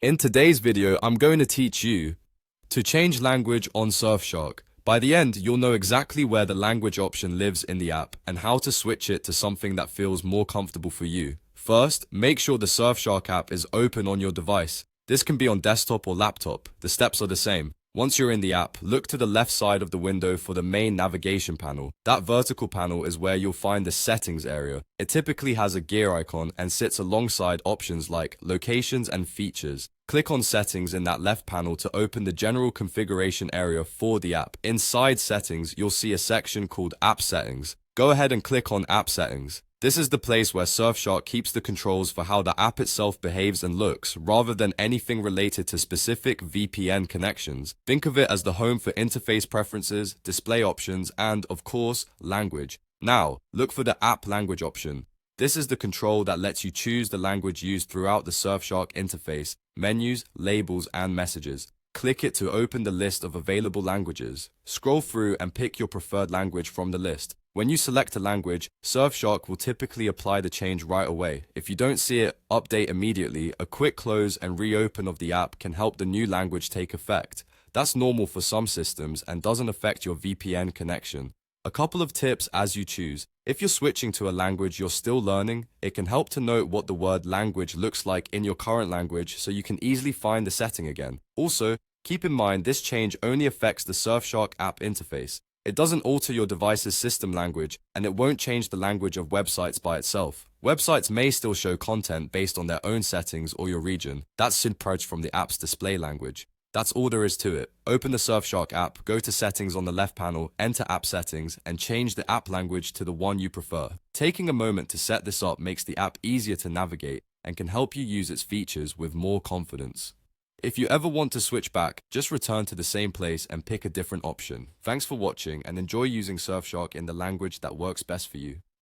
In today's video, I'm going to teach you to change language on Surfshark. By the end, you'll know exactly where the language option lives in the app and how to switch it to something that feels more comfortable for you. First, make sure the Surfshark app is open on your device. This can be on desktop or laptop. The steps are the same. Once you're in the app, look to the left side of the window for the main navigation panel. That vertical panel is where you'll find the settings area. It typically has a gear icon and sits alongside options like locations and features. Click on settings in that left panel to open the general configuration area for the app. Inside settings, you'll see a section called app settings. Go ahead and click on app settings. This is the place where Surfshark keeps the controls for how the app itself behaves and looks, rather than anything related to specific VPN connections. Think of it as the home for interface preferences, display options, and, of course, language. Now, look for the app language option. This is the control that lets you choose the language used throughout the Surfshark interface, menus, labels, and messages. Click it to open the list of available languages. Scroll through and pick your preferred language from the list. When you select a language, Surfshark will typically apply the change right away. If you don't see it update immediately, a quick close and reopen of the app can help the new language take effect. That's normal for some systems and doesn't affect your VPN connection. A couple of tips as you choose. If you're switching to a language you're still learning, it can help to note what the word language looks like in your current language so you can easily find the setting again. Also, keep in mind this change only affects the Surfshark app interface. It doesn't alter your device's system language, and it won't change the language of websites by itself. Websites may still show content based on their own settings or your region. That's separate from the app's display language. That's all there is to it. Open the Surfshark app, go to settings on the left panel, enter app settings, and change the app language to the one you prefer. Taking a moment to set this up makes the app easier to navigate and can help you use its features with more confidence. If you ever want to switch back, just return to the same place and pick a different option. Thanks for watching and enjoy using Surfshark in the language that works best for you.